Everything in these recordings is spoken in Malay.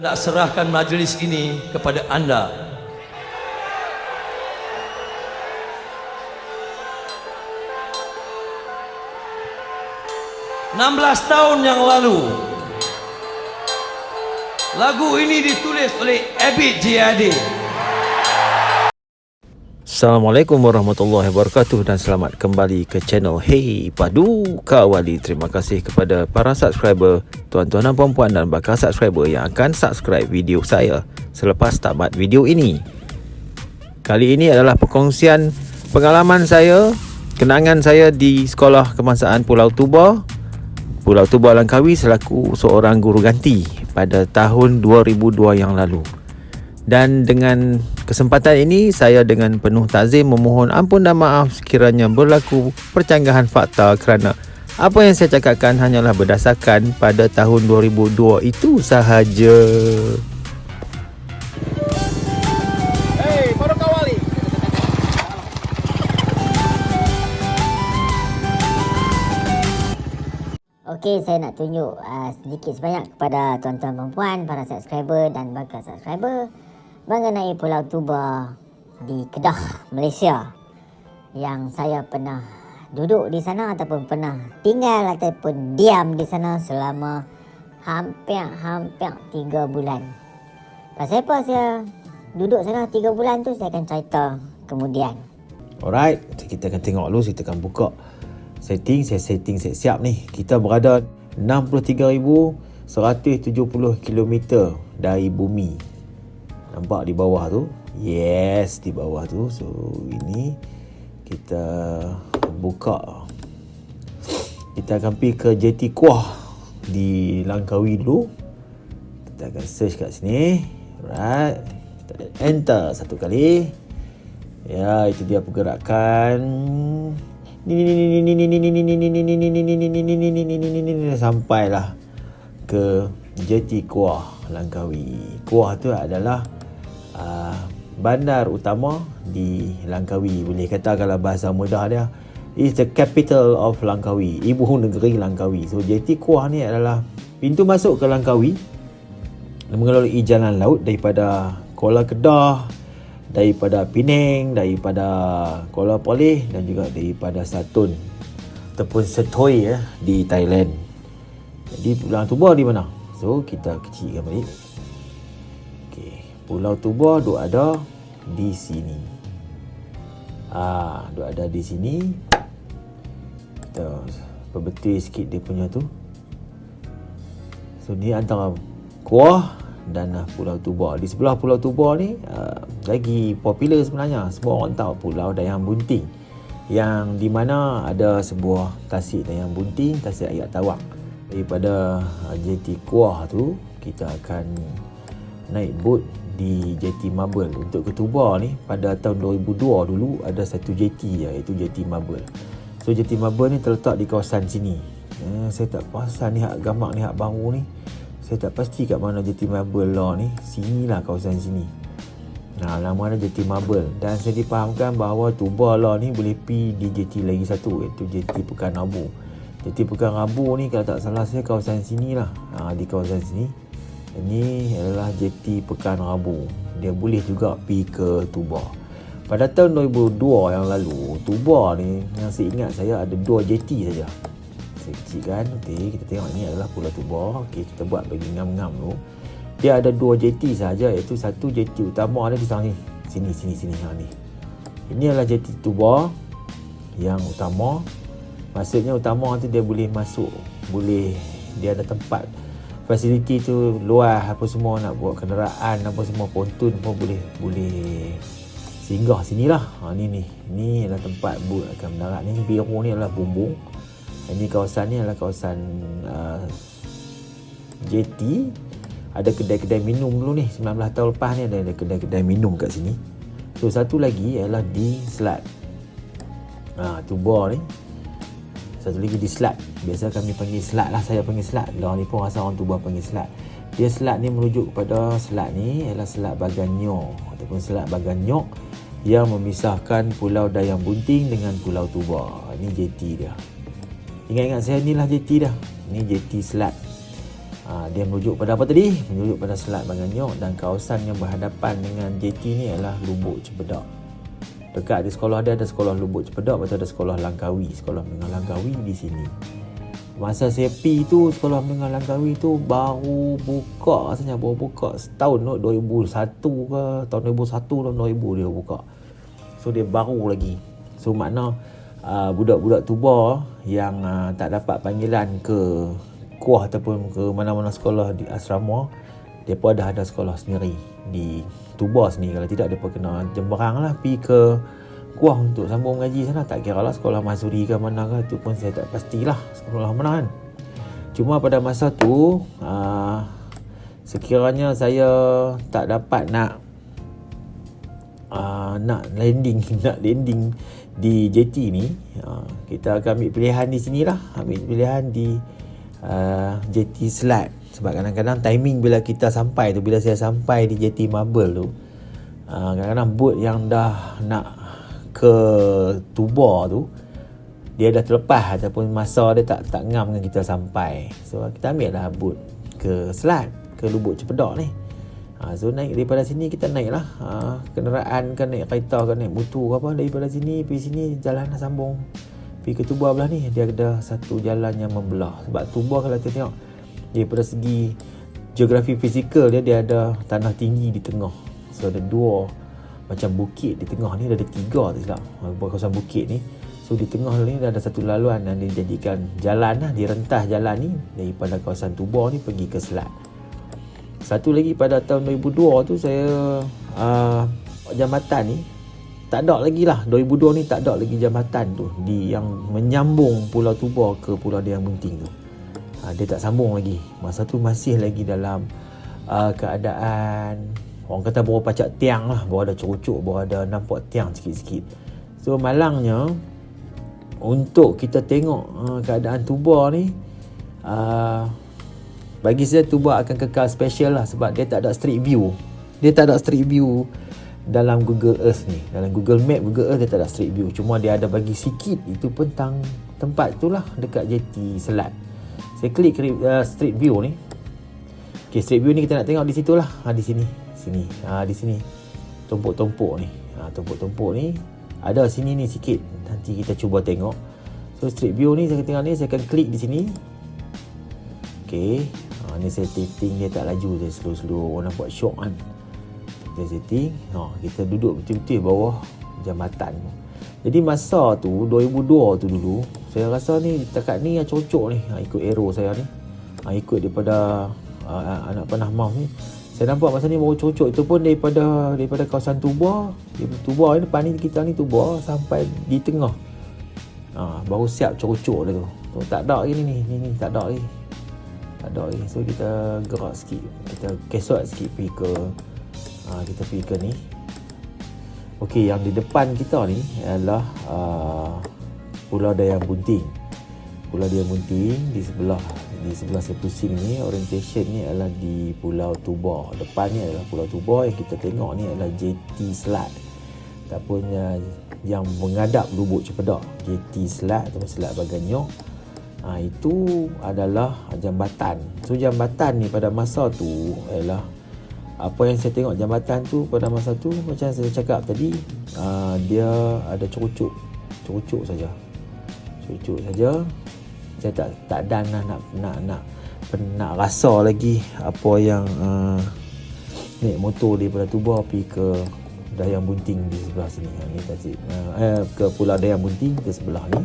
Nak serahkan majlis ini kepada anda. "16 tahun yang lalu, lagu ini ditulis oleh Abid Jiyadi." Assalamualaikum warahmatullahi wabarakatuh dan selamat kembali ke channel Hey Padu Kawali. Terima kasih kepada para subscriber, tuan-tuan dan puan-puan dan bakal subscriber yang akan subscribe video saya selepas tamat video ini. Kali ini adalah perkongsian pengalaman saya, kenangan saya di Sekolah Kebangsaan Pulau Tuba Langkawi selaku seorang guru ganti pada tahun 2002 yang lalu. Dan dengan kesempatan ini, saya dengan penuh takzim memohon ampun dan maaf sekiranya berlaku percanggahan fakta kerana apa yang saya cakapkan hanyalah berdasarkan pada tahun 2002 itu sahaja. Hey, Padu Kawali. Okey, saya nak tunjuk sedikit sebanyak kepada tuan-tuan perempuan, para subscriber dan bakal subscriber mengenai Pulau Tuba di Kedah, Malaysia, yang saya pernah duduk di sana ataupun pernah tinggal ataupun diam di sana selama hampir 3 bulan. Pasal apa saya duduk sana 3 bulan tu saya akan cerita kemudian. Alright, kita akan tengok dulu, kita akan buka setting. Saya setting siap ni. Kita berada 63,170 km dari bumi. Nampak di bawah tu? Yes, di bawah tu. So ini kita buka. Kita akan pergi ke JT Kuah di Langkawi dulu. Kita akan search kat sini. Alright, kita enter satu kali. Ya, itu dia pergerakan. Sampailah ke JT Kuah Langkawi. Kuah tu adalah bandar utama di Langkawi. Boleh kata kalau bahasa mudah dia, is the capital of Langkawi, ibu negeri Langkawi. So JT Kuah ni adalah pintu masuk ke Langkawi melalui jalan laut daripada Kuala Kedah, daripada Penang, daripada Kuala Perlis dan juga daripada Satun ataupun Setoi di Thailand. Jadi Pulau Tuba di mana? So kita kecilkan balik. Okey, Pulau Tuba duk ada di sini. Duk ada di sini. Kita perbetul sikit dia punya tu. So ni antara Kuah dan Pulau Tuba. Di sebelah Pulau Tuba ni lagi popular sebenarnya. Semua orang tahu Pulau Dayang Bunting, yang di mana ada sebuah tasik Dayang Bunting, tasik Ayak Tawak. Daripada JT Kuah tu kita akan naik bot di JT Marble. Untuk ke Tuba ni pada tahun 2002 dulu ada satu JT iaitu JT Marble. So JT Marble ni terletak di kawasan sini. Saya tak perasan ni hak gamak ni hak baru ni. Saya tak pasti kat mana JT Marble lah ni. Sinilah kawasan sini. Nama dia JT Marble. Dan saya dipahamkan bahawa Tuba lah ni boleh pergi di JT lagi satu, iaitu JT Pekan Abu. JT Pekan Abu ni kalau tak salah saya kawasan sini lah. Di kawasan sini. Ini adalah JT Pekan Abu. Dia boleh juga pergi ke Tuba. Pada tahun 2002 yang lalu, Tuba ni yang saya ingat saya ada 2 JT saja. Saya kecilkan. Okey, kita tengok ni adalah Pulau Tuba. Okey, kita buat bagi ngam-ngam dulu. Dia ada 2 JT saja, iaitu satu JT utama ada di sana ni. Sini. Ni. Ini adalah JT Tuba yang utama. Maksudnya utama tu dia boleh masuk, dia ada tempat fasiliti tu luas apa semua, nak buat kenderaan apa semua, pontun pun boleh singgah sinilah. Ni adalah tempat bot akan mendarat ni. Biru ni adalah bumbung. Ini kawasan ni adalah kawasan JT. Ada kedai-kedai minum dulu ni. 19 tahun lepas ni ada kedai-kedai minum kat sini. So satu lagi adalah di Selat. Tuba ni. Satu lagi di Selat. Biasa kami panggil Selat lah. Saya panggil Selat. Orang ni pun rasa orang Tuba panggil Selat. Dia Selat ni merujuk kepada Selat ni adalah Selat Baganyok ataupun Selat Baganyok yang memisahkan Pulau Dayang Bunting dengan Pulau Tuba. Ini JT dia. Ingat-ingat saya, inilah JT dah. Ini JT Selat. Dia merujuk pada apa tadi? Merujuk pada Selat Baganyok, dan kawasan yang berhadapan dengan JT ni adalah Lubuk Cempedak. Dekat di sekolah dia ada sekolah Lubuk Cempedak, lepas tu ada sekolah Langkawi, sekolah menengah Langkawi di sini. Masa saya pergi tu, sekolah menengah Langkawi tu baru buka rasanya, baru buka setahun tu, 2001 ke, tahun 2001 tahun 2000 dia buka. So dia baru lagi. So makna budak-budak Tuba yang tak dapat panggilan ke Kuah ataupun ke mana-mana sekolah di asrama, dia pun ada sekolah sendiri di Tuba sendiri. Kalau tidak, dia pun kena jemberang lah pergi ke Kuah untuk sambung mengaji sana. Tak kira lah sekolah Mahsuri ke mana ke, itu pun saya tak pastilah sekolah mana kan. Cuma pada masa tu sekiranya saya tak dapat nak landing di JT ni, kita akan ambil pilihan di sinilah, ambil pilihan di JT Selat. Sebab kadang-kadang timing bila kita sampai tu, bila saya sampai di JT Marble tu, kadang-kadang boat yang dah nak ke Tuba tu dia dah terlepas, ataupun masa dia tak ngam dengan kita sampai. So kita ambil lah boat ke Selat, ke Lubuk Cempedak ni. So naik daripada sini, kita naik lah kenderaan kan, naik kereta kan, naik motor ke apa, daripada sini pergi sini, jalan lah sambung pergi ke Tuba belah ni. Dia ada satu jalan yang membelah. Sebab Tuba kalau kita tengok daripada segi geografi fizikal dia ada tanah tinggi di tengah. So ada dua macam bukit di tengah ni, ada tiga tu silap, kawasan bukit ni. So di tengah ni ada satu laluan yang dijadikan jalan lah, direntas jalan ni daripada kawasan Tuba ni pergi ke Selat. Satu lagi, pada tahun 2002 tu saya jambatan ni tak ada lagi lah. 2002 ni tak ada lagi jambatan tu yang menyambung Pulau Tuba ke Pulau Dayang Bunting tu. Dia tak sambung lagi. Masa tu masih lagi dalam keadaan orang kata baru pacak tiang lah, baru ada cucuk, baru ada nampak tiang sikit-sikit. So malangnya untuk kita tengok keadaan Tuba ni, bagi saya Tuba akan kekal special lah, sebab dia tak ada street view. Dia tak ada street view dalam Google Earth ni. Dalam Google Map, Google Earth dia tak ada street view. Cuma dia ada bagi sikit, itu pun tempat tu lah dekat JT Selat. Saya klik street view ni. Okay, street view ni kita nak tengok di situ lah. Di sini. Di sini. Tumpuk-tumpuk ni. Tumpuk-tumpuk ni. Ada sini ni sikit. Nanti kita cuba tengok. So street view ni saya tengok ni, saya akan klik di sini. Okay. Ni saya setting dia tak laju, dia slow-slow. Orang nampak syok kan. Kita setting, kita duduk betul-betul bawah jambatan. Jadi masa tu 2002 tu dulu, saya rasa ni dekat ni cocok ni, ikut arrow saya ni, ikut daripada anak panah mouse ni. Saya nampak masa ni baru cocok. Itu pun daripada kawasan Tuba ni, depan ni kita ni Tuba sampai di tengah, baru siap cocok dia tu. Tak ada lagi ni tak ada lagi. So kita gerak sikit, kita kesot sikit pergi ke kita pergi ke ni. Okey, yang di depan kita ni adalah Pulau Dayang Bunting. Pulau Dayang Bunting di sebelah saya pusing ni, orientation ni adalah di Pulau Tuba. Depan ni adalah Pulau Tuba, yang kita tengok ni adalah JT Selat. Ataupun yang menghadap Lubuk Cempedak, JT Selat atau Selat Baganyok. Itu adalah jambatan. So jambatan ni pada masa tu adalah apa yang saya tengok, jambatan tu pada masa tu macam saya cakap tadi, dia ada cucuk saja. Saya tak dan nak rasa lagi apa yang naik motor daripada Tuba pergi ke Dayang Bunting di sebelah sini. Ni tadi ke Pulau Dayang Bunting di sebelah ni.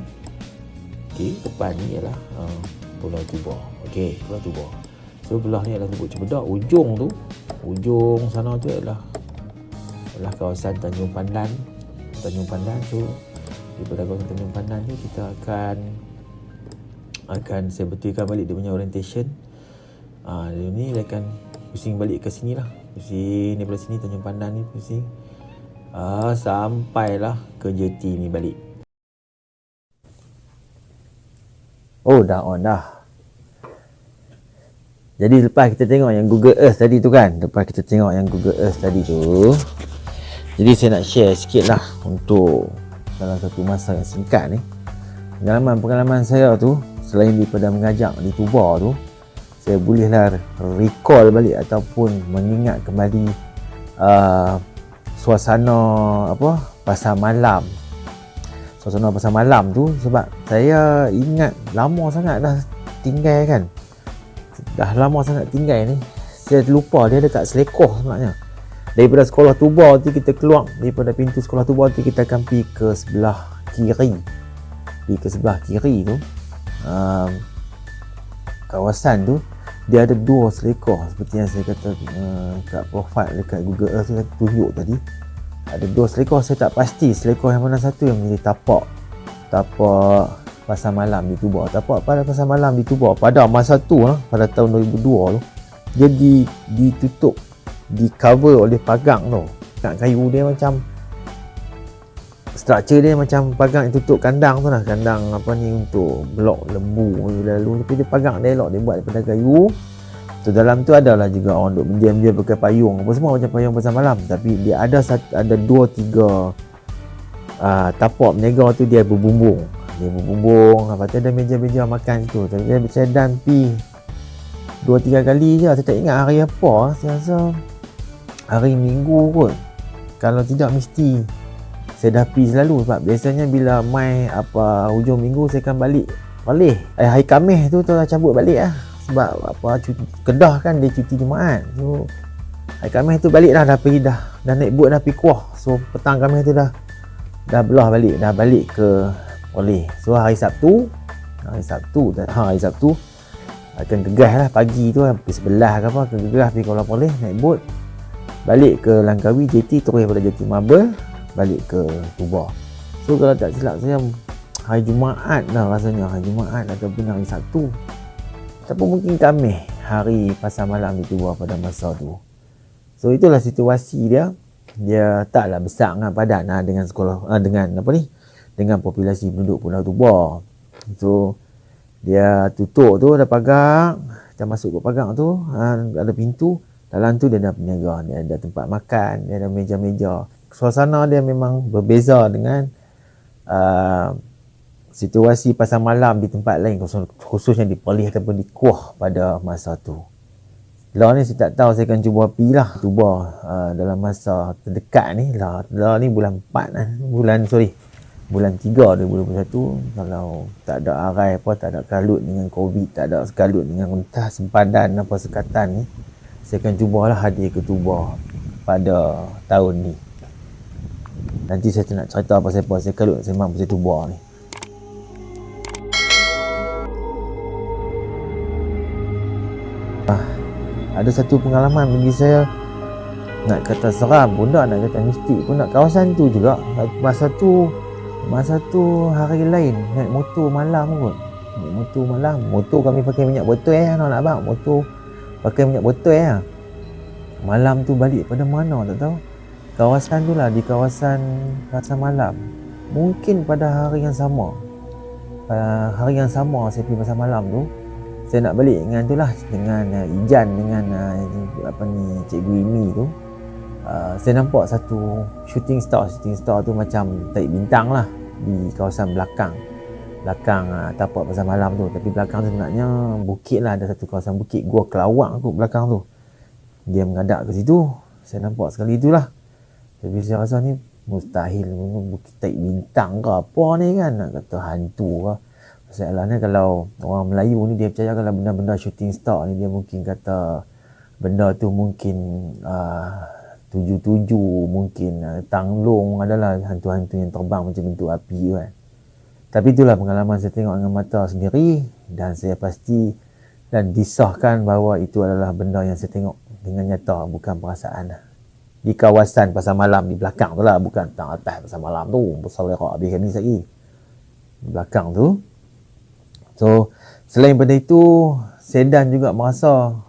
Okey, depan ni ialah Pulau Tuba. Okey, Pulau Tuba. So belah ni adalah Lubuk Cempedak. Ujung sana tu adalah kawasan Tanjung Pandan. So daripada kawasan Tanjung Pandan ni kita akan saya betulkan balik dia punya orientation. Dia ni dia akan pusing balik ke sini lah. Pusing daripada sini Tanjung Pandan ni pusing. Sampailah ke JT ni balik. Oh, dah on dah. Jadi lepas kita tengok yang Google Earth tadi tu kan, jadi saya nak share sikit lah untuk dalam satu masa yang singkat ni, pengalaman saya tu, selain daripada mengajak di Tuba tu, saya bolehlah recall balik ataupun mengingat kembali suasana pasar malam. Suasana pasar malam tu sebab saya ingat lama sangat dah tinggal kan. Dah lama sangat tinggal ni. Saya lupa dia dekat Selekoh sebenarnya. Daripada sekolah Tuba tu kita keluar, daripada pintu sekolah Tuba tu kita akan pergi ke sebelah kiri. Pergi ke sebelah kiri tu, kawasan tu dia ada 2 Selekoh seperti yang saya kata kat profile dekat Google Earth tu saya tunjuk tadi. Ada 2 Selekoh, saya tak pasti Selekoh yang mana satu yang menjadi tapak pasar malam di Tuba. Tapak pada pasar malam di Tuba pada masa tu pada tahun 2002 tu dia ditutup, di cover oleh pagang tu. Kat kayu dia macam struktur dia macam pagang yang tutup kandang tu lah, kandang untuk blok lembu lalu, tapi dia pagang dia elok, dia buat daripada kayu tu. Dalam tu adalah juga orang duk berdiam-diam pakai payung apa semua macam payung pasar malam, tapi dia ada 2-3 tapak berniaga tu dia berbumbung. Lepas tu ada meja-meja makan situ. Tapi saya dan pi 2-3 kali je, saya tak ingat hari apa. Saya rasa hari Minggu kot, kalau tidak mesti saya dah pi selalu. Sebab biasanya bila mai hujung minggu saya akan balik hari Khamis tu dah cabut balik lah. Sebab Kedah kan dia cuti Jumaat, so hari Khamis tu balik dah pergi dah naik bot dah pergi Kuah. So petang Khamis tu dah belah balik, dah balik ke Oleh. So hari Sabtu akan gegah lah pagi tu pukul 11 ke apa, akan gegah pergi Kuala Oleh naik bot balik ke Langkawi JT, terus daripada JT Marble balik ke Tuba. So kalau tak silap saya hari Jumaat dah rasanya, hari Jumaat ataupun hari Sabtu ataupun mungkin Khamis hari pasar malam di Tuba pada masa tu. So itulah situasi dia taklah besar sangat padat dengan sekolah dengan populasi penduduk Pulau Tuba. So dia tutup tu, ada pagar, kita masuk ke pagar tu, ada pintu, dalam tu dia ada peniaga, dia ada tempat makan, dia ada meja-meja. Suasana dia memang berbeza dengan situasi pasar malam di tempat lain, khususnya di Perlis ataupun di Kuah pada masa tu. Lah ni saya tak tahu, saya akan cuba pergi lah Tuba dalam masa terdekat ni lah ni bulan 3 2021, kalau tak ada arai tak ada kalut dengan Covid, tak ada kalut dengan entah sempadan apa sekatan ni, saya akan cubalah hadir ke Tuba pada tahun ni. Nanti saya nak cerita pasal kalut sembang pasal Tuba ni. Ada satu pengalaman bagi saya, nak kata seram pun tak, nak kata mistik pun tak. Kawasan tu juga masa tu hari lain naik motor malam kot. Motor kami pakai minyak botol nak abang. Motor pakai minyak botol Malam tu balik pada mana tak tahu. Kawasan tu lah, di kawasan pasar malam. Mungkin pada hari yang sama. Saya pergi pasar malam tu. Saya nak balik dengan tu lah, dengan Ijan, dengan Cikgu Imi tu. Saya nampak satu shooting star tu macam tarik bintang lah di kawasan belakang tapak pasar malam tu. Tapi belakang tu sebenarnya bukit lah, ada satu kawasan bukit, Gua Kelawang kot belakang tu. Dia menghadap ke situ, saya nampak sekali itulah. Tapi saya rasa ni mustahil, bukit tarik bintang ke apa ni kan, nak kata hantu ke. Masalahnya kalau orang Melayu ni dia percaya kalau benda-benda shooting star ni, dia mungkin kata benda tu mungkin 77, mungkin Tanglong adalah hantu-hantu yang terbang macam bentuk api kan. Tapi itulah pengalaman saya tengok dengan mata sendiri, dan saya pasti dan disahkan bahawa itu adalah benda yang saya tengok dengan nyata, bukan perasaan. Di kawasan pasar malam di belakang tu lah, bukan tang atas pasar malam tu, pasal lerak habis kami lagi. Di belakang tu. So selain pada itu, Sedan juga merasa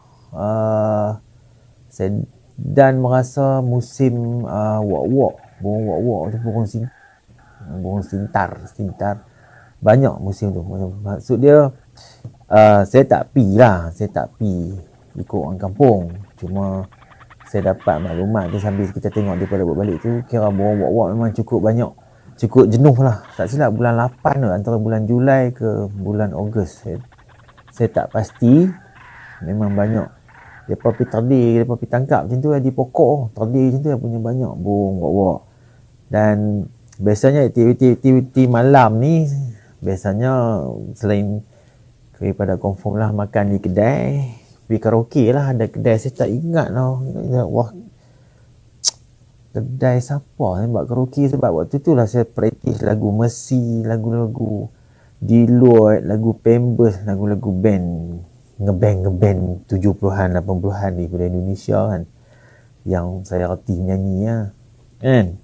musim wak-wak, burung wak-wak tu, burung sintar banyak musim tu. Maksud dia saya tak pi ikut orang kampung, cuma saya dapat maklumat tu sambil kita tengok daripada balik tu, kira burung wak-wak memang cukup banyak, cukup jenuh lah. Tak silap bulan 8 tu, antara bulan Julai ke bulan Ogos, saya tak pasti. Memang banyak. Depa pergi terdir, depa pergi tangkap macam tu di pokok. Terdir macam tu punya banyak burung wak-wak. Dan biasanya aktiviti malam ni biasanya selain daripada confirm lah makan di kedai, pergi karaoke lah. Ada kedai saya tak ingat lah. Wah, kedai siapa saya buat karaoke, sebab waktu tu lah saya praktis lagu Mercy, lagu-lagu Deloitte, lagu Pampers, lagu-lagu band ngeband 70-an 80-an daripada Indonesia kan, yang saya reti nyanyi lah kan.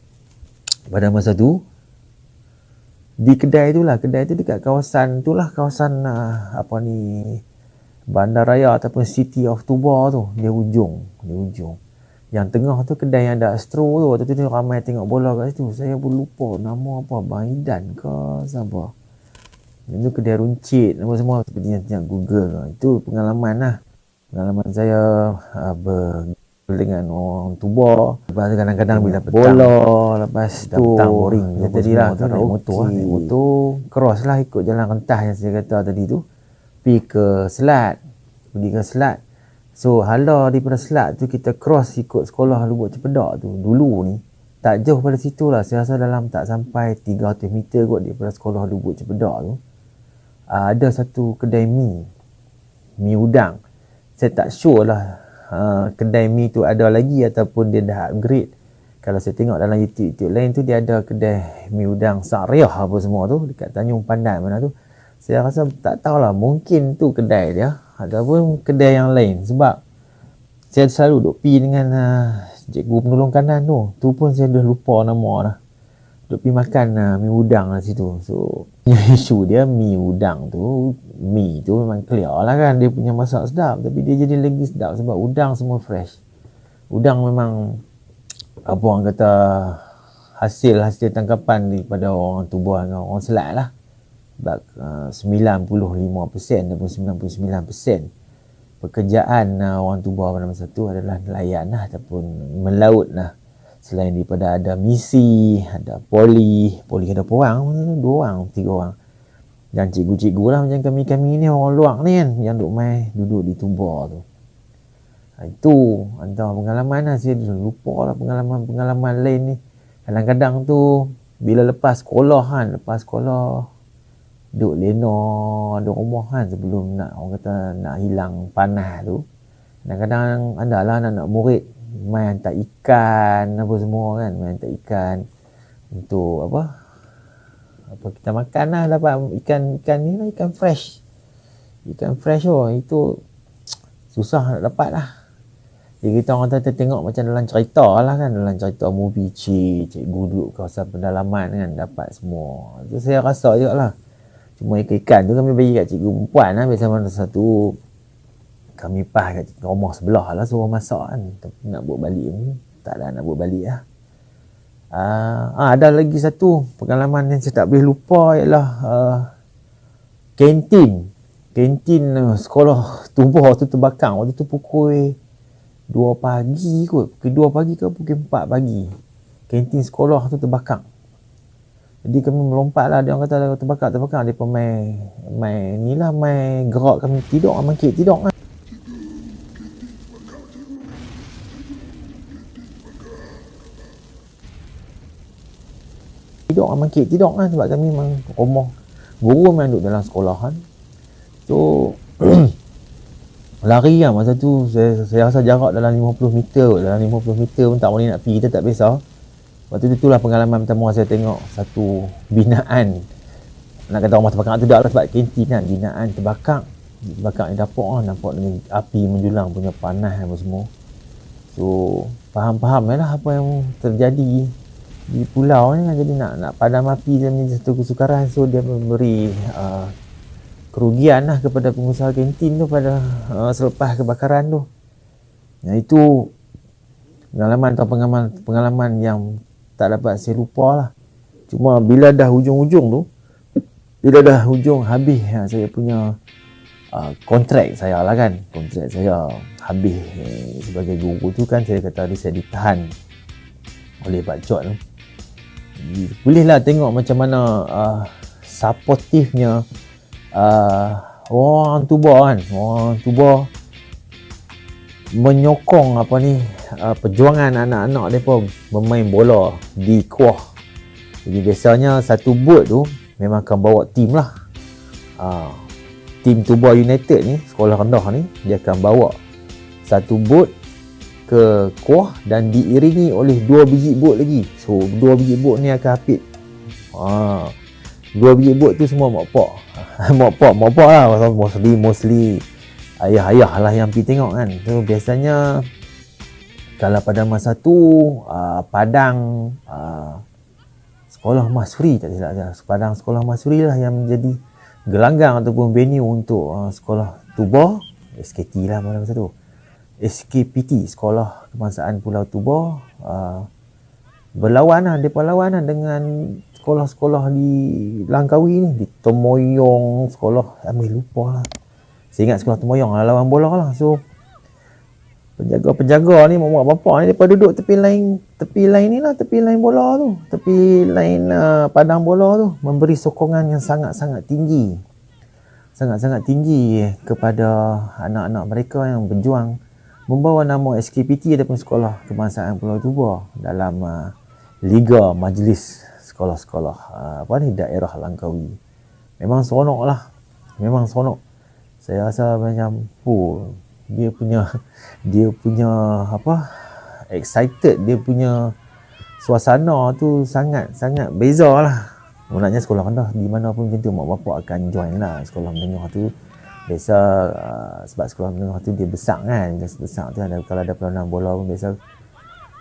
Pada masa tu di kedai tu dekat kawasan tu lah, kawasan Bandaraya ataupun City of Tuba tu, dia ujung. Yang tengah tu kedai yang ada Astro tu. Waktu tu ramai tengok bola kat situ. Saya pun lupa nama apa, Bang Idan ke siapa. Yang tu kedai runcit apa semua, seperti yang tengok Google. Itu pengalaman lah. Pengalaman saya dengan orang Tuba. Lepas tu kadang-kadang bila bola, lepas tu boring. Dia tadi lah naik motor cross lah ikut jalan rentas yang saya kata tadi tu. Pergi ke Selat. So hala daripada Selat tu kita cross ikut sekolah Lubuk Cepedak tu. Dulu ni tak jauh pada situ lah. Saya rasa dalam tak sampai 300 meter kot daripada sekolah Lubuk Cepedak tu. Ada satu kedai mi udang. Saya tak sure lah kedai mi tu ada lagi ataupun dia dah upgrade. Kalau saya tengok dalam YouTube lain tu, dia ada kedai mi udang Sariah apa semua tu dekat Tanjung Pandan mana tu. Saya rasa tak tahulah, mungkin tu kedai dia ataupun kedai yang lain, sebab saya selalu duk pergi dengan cikgu penolong kanan tu. Tu pun saya dah lupa nama dah. Duk pergi makan mi udang lah situ. So isu dia mi udang tu, mi tu memang clear lah kan, dia punya masak sedap, tapi dia jadi lagi sedap sebab udang semua fresh. Udang memang apa orang kata hasil tangkapan daripada orang Tubuh dengan orang Selat lah. Sebab 95% ataupun 99% pekerjaan orang Tubuh pada masa tu adalah nelayan lah ataupun melaut lah. Selain daripada ada misi, ada poli ada berapa orang? 2 orang, 3 orang. Dan cikgu-cikgu lah macam kami ni orang luar ni kan, yang duduk di Tubuh tu. Itu antara pengalaman lah. Saya lupa lah pengalaman lain ni. Kadang-kadang tu bila lepas sekolah duduk lena ada rumah kan, sebelum nak orang kata nak hilang panas tu, kadang-kadang adalah anak murid main hantar ikan apa semua kan, main hantar ikan untuk apa kita makan lah. Dapat ikan ni lah, ikan fresh itu susah nak dapat lah. Jadi kita orang tengok macam dalam cerita lah kan, dalam cerita movie cikgu duduk kawasan pedalaman kan, dapat semua. Itu saya rasa je lah. Cuma ikan tu kami bagi kat cikgu perempuan lah. Biasa mana satu kami kat rumah sebelah lah, suruh masak kan. Tapi nak buat balik ni tak ada nak buat balik lah. Ada lagi satu pengalaman yang saya tak boleh lupa, ialah kantin sekolah Tubuh tu terbakar. Waktu tu pukul 2 pagi kot, pukul 2 pagi ke pukul 4 pagi, kantin sekolah tu terbakar. Jadi kami melompat lah, dia orang kata terbakar. Dia pun main ni lah, main gerak kami tidur, mangkit tidur lah. Mangkit tidur lah, sebab kami memang rumah guru memang duduk dalam sekolah kan. So lari lah masa tu, saya rasa jarak dalam 50 meter. Dalam 50 meter pun tak boleh nak pergi, kita tak biasa. Waktu tu lah pengalaman pertama saya tengok satu binaan. Nak kata rumah terbakar tu tak lah, sebab kantin kan, binaan terbakar di dapur lah, nampak dengan api menjulang punya panas apa semua. So faham lah apa yang terjadi di pulau ni kan. Jadi nak padam api dia menjadi satu kesukaran. So dia memberi kerugian lah kepada pengusaha kantin tu pada selepas kebakaran tu. Itu pengalaman yang tak dapat saya lupa lah. Cuma bila dah hujung habis saya punya kontrak saya lah kan, kontrak saya habis sebagai guru tu kan, saya kata saya ditahan oleh Pak Cot tu. Bolehlah tengok macam mana supportifnya orang Tubuh kan. Orang Tubuh menyokong perjuangan anak-anak mereka bermain bola di Kuah. Jadi biasanya satu boat tu memang akan bawa tim lah. Tim Tuba United ni, sekolah rendah ni, dia akan bawa satu boat ke Kuah dan diiringi oleh 2 biji boat lagi. So 2 biji boat ni akan apit. 2 biji boat tu semua mak pak. mak pak lah, mostly ayah-ayah lah yang pergi tengok kan. So biasanya kalau pada masa tu Padang Sekolah Masuri, tak silap saya, Padang Sekolah Masuri lah yang menjadi gelanggang ataupun venue untuk sekolah Tuba, SKT lah pada masa tu, SKPT, Sekolah Kebangsaan Pulau Tuba, berlawan dengan sekolah-sekolah di Langkawi ni, di Temoyong, sekolah lupa lah. Saya ingat sekolah Temoyong lah, lawan bola lah. So penjaga-penjaga ni, mak bapak ni, mereka duduk tepi lain bola tu, tepi lain padang bola tu, memberi sokongan yang sangat-sangat tinggi kepada anak-anak mereka yang berjuang membawa nama SKPT ataupun Sekolah Kebangsaan Pulau Tuba dalam Liga Majlis Sekolah-sekolah daerah Langkawi. Memang seronok. Saya rasa macam dia punya excited, dia punya suasana tu sangat beza lah. Sebenarnya sekolah rendah di mana pun macam tu, mak bapak akan join lah. Sekolah menengah tu biasa sebab sekolah menengah tu dia besar kan, besar tu kalau ada perlawanan bola pun biasa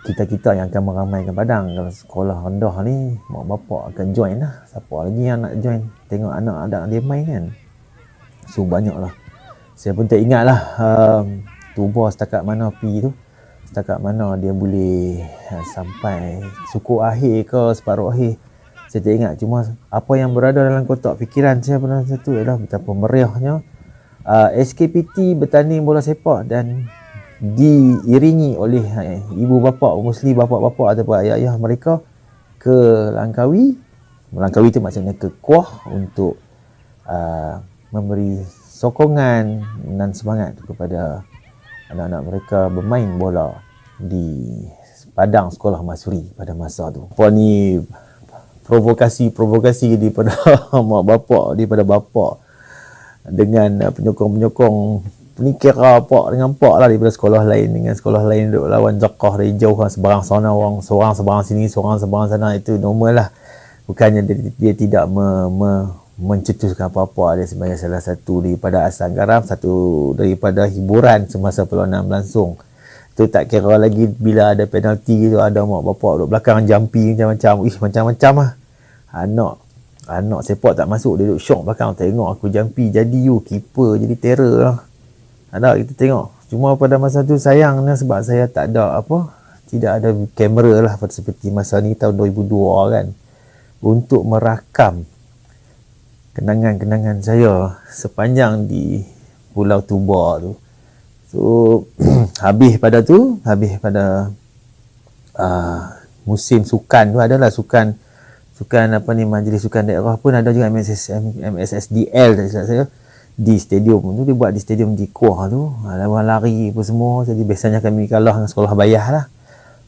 kita yang akan meramaikan padang. Kalau sekolah rendah ni mak bapak akan join lah. Siapa lagi yang nak join tengok anak-anak dia main kan. So banyak lah. Saya pun tak ingat lah Tuba setakat mana pergi tu, setakat mana dia boleh sampai suku akhir ke separuh akhir. Saya tak ingat. Cuma apa yang berada dalam kotak fikiran saya pada masa tu ialah betapa meriahnya SKPT bertanding bola sepak dan diiringi oleh ibu bapa, mostly bapa-bapa ataupun ayah-ayah mereka ke Langkawi. Langkawi tu maksudnya ke Kuah untuk memberi sokongan dan semangat kepada anak-anak mereka bermain bola di Padang Sekolah Masuri pada masa tu. Apa ni provokasi daripada mak bapak, daripada bapa dengan penyokong-penyokong ni, kira pak dengan pak lah, daripada sekolah lain duk lawan Jakah dari jauh kan, sebarang sana orang, seorang sebarang sini, seorang sebarang sana. Itu normal lah. Bukannya dia tidak mencetuskan apa-apa. Dia sebagai salah satu daripada asal garam, satu daripada hiburan semasa perlawanan berlangsung. Tu tak kira lagi bila ada penalti tu, ada mak bapak duduk belakang jumpy macam-macam lah. Anak sepak tak masuk, dia duduk syok belakang tengok aku jumpy, jadi keeper, jadi terror lah. Ada kita tengok. Cuma pada masa tu sayangnya sebab saya tidak ada kamera lah seperti masa ni tahun 2002 kan, untuk merakam kenangan-kenangan saya sepanjang di Pulau Tuba tu. So habis pada musim sukan tu adalah sukan majlis sukan daerah pun ada juga, MSSDL saya di stadium tu, dia buat di stadium di Kuah tu, lawan lari apa semua. Jadi biasanya kami kalah dengan sekolah bayah lah.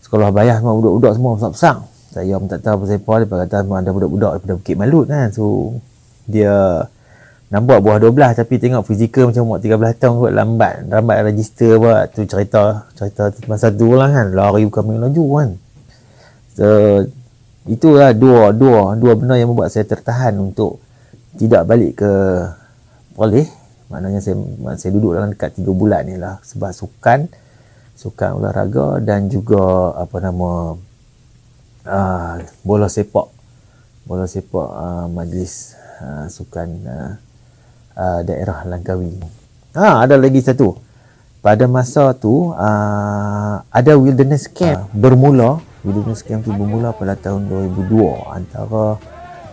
Sekolah bayah semua budak-budak semua besar-besar. Saya pun tak tahu apa dia kata ada budak-budak daripada Bukit Malut kan. So dia nampak buah 12 tapi tengok fizikal macam umur 13 tahun kot, lambat register buat tu. cerita masa tu lah kan, lari bukan main laju kan. So itulah dua benda yang membuat saya tertahan untuk tidak balik ke Perlis. Maknanya saya duduk dalam dekat 3 bulan ni lah, sebab sukan olahraga dan juga bola sepak majlis sukan daerah Langkawi. Ada lagi satu. Pada masa tu ada wilderness camp bermula. Wilderness camp tu bermula pada tahun 2002 antara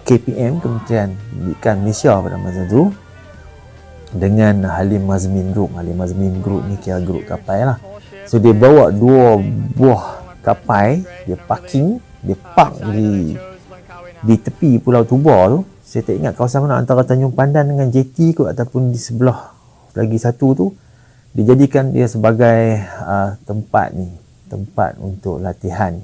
KPM, Kementerian Pendidikan Malaysia pada masa tu, dengan Halim Mazmin Group. Halim Mazmin Group ni kira grup kapal lah. So dia bawa 2 buah kapal, dia park di tepi Pulau Tuba tu. Saya tak ingat kawasan mana, antara Tanjung Pandan dengan JT kot, ataupun di sebelah lagi satu tu dijadikan dia sebagai tempat untuk latihan.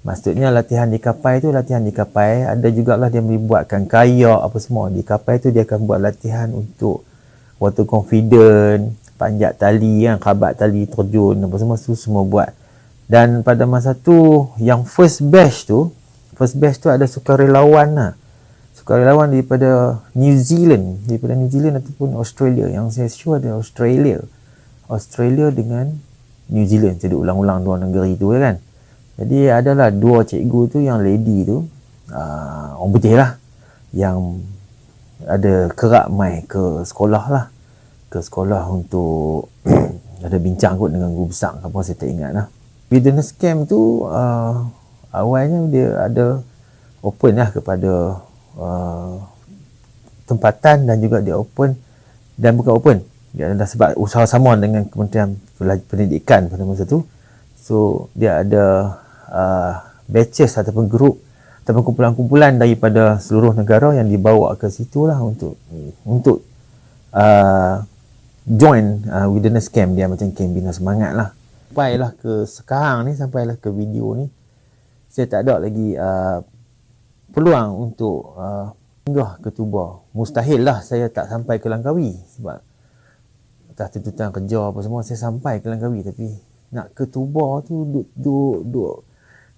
Maksudnya latihan di kapal tu latihan di kapal, ada jugalah dia membuatkan kayak apa semua. Di kapal tu dia akan buat latihan untuk water confident, panjat tali kan, khabat tali terjun apa semua buat. Dan pada masa tu yang first batch tu ada sukarelawan lah. Sukarelawan daripada New Zealand ataupun Australia. Yang saya sure ada Australia dengan New Zealand. Saya duk ulang-ulang dua negeri tu kan. Jadi adalah dua cikgu tu yang lady tu, orang putih lah, yang ada kerap mai ke sekolah untuk ada bincang kot dengan guru besar apa saya tak ingat lah. Wilderness camp tu awalnya dia ada open lah kepada tempatan, dan juga dia open dan bukan open. Dia ada sebab usaha sama dengan Kementerian Pendidikan pada masa tu. So dia ada batches ataupun group ataupun kumpulan-kumpulan daripada seluruh negara yang dibawa ke situ lah untuk join wilderness camp dia, macam camp bina semangat lah. Sampailah ke sekarang ni, sampailah ke video ni, saya tak ada lagi peluang untuk singgah ke Tuba. Mustahil lah saya tak sampai ke Langkawi, sebab atas tuntutan kerja apa semua saya sampai ke Langkawi, tapi nak ke Tuba tu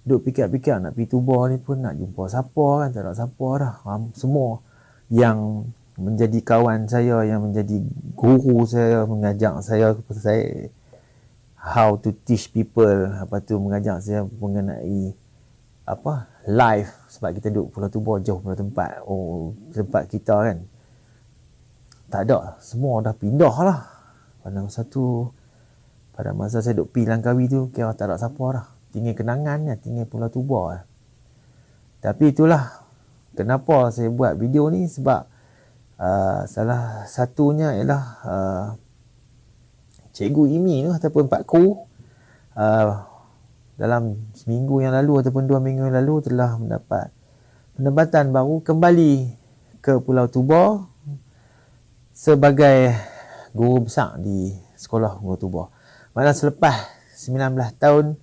duk fikir-fikir nak pergi Tuba ni pun nak jumpa siapa kan, tak ada siapa dah. Semua yang menjadi kawan saya, yang menjadi guru saya, mengajak saya how to teach people, apa tu mengajak saya mengenai life, sebab kita duduk Pulau Tuba jauh pada tempat kita kan. Tak ada, semua dah pindah lah. Pada masa saya duduk pergi Langkawi tu, kira tak ada siapa dah. Tinggal kenangan ya, tinggal Pulau Tuba lah. Tapi itulah kenapa saya buat video ni, sebab salah satunya ialah Cikgu Imi tu ataupun Pak Kru dalam seminggu yang lalu ataupun 2 minggu yang lalu telah mendapat pendapatan baru kembali ke Pulau Tuba sebagai guru besar di sekolah Pulau Tuba. Malah selepas 19 tahun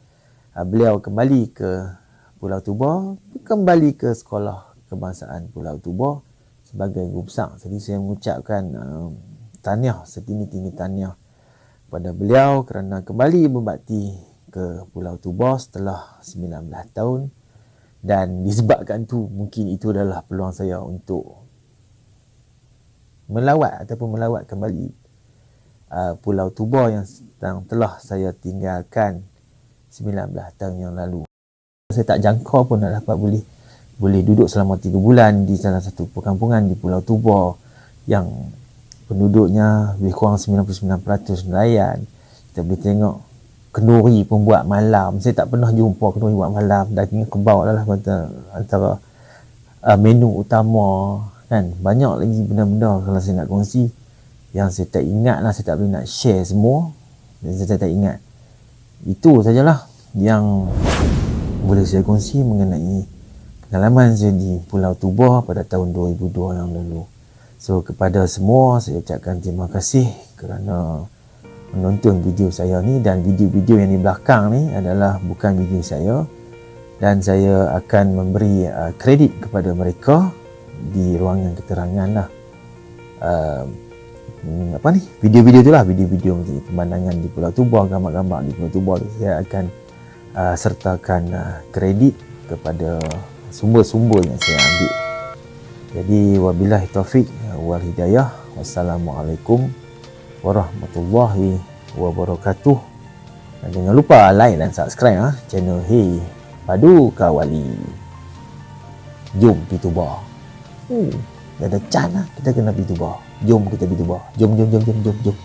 beliau kembali ke Pulau Tuba, kembali ke Sekolah Kebangsaan Pulau Tuba sebagai guru besar. Jadi saya mengucapkan tahniah, setinggi-tinggi tahniah pada beliau kerana kembali berbakti ke Pulau Tuba setelah 19 tahun. Dan disebabkan tu, mungkin itu adalah peluang saya untuk melawat kembali Pulau Tuba yang telah saya tinggalkan 19 tahun yang lalu. Saya tak jangka pun nak dapat boleh duduk selama 3 bulan di salah satu perkampungan di Pulau Tuba yang penduduknya lebih kurang 99% nelayan. Kita boleh tengok kenduri pun buat malam. Saya tak pernah jumpa kenduri buat malam. Daging kebau adalah antara menu utama kan. Banyak lagi benda-benda kalau saya nak kongsi yang saya tak ingat lah, saya tak boleh nak share semua. Saya tak ingat. Itu sajalah yang boleh saya kongsi mengenai pengalaman saya di Pulau Tuba pada tahun 2002 yang lalu. So kepada semua saya ucapkan terima kasih kerana menonton video saya ni, dan video-video yang di belakang ni adalah bukan video saya, dan saya akan memberi kredit kepada mereka di ruangan keterangan lah. Video-video tu lah, video-video pemandangan di Pulau Tuba, gambar-gambar di Pulau Tuba tu saya akan sertakan kredit kepada sumber-sumber yang saya ambil. Jadi wabillahi taufik wal hidayah. Wassalamualaikum warahmatullahi wabarakatuh. Dan jangan lupa like dan subscribe channel Hey Padu Kawali. Jom pergi Tuba. Dah ada can kita kena pergi Tuba. Jom kita pergi Tuba. Jom.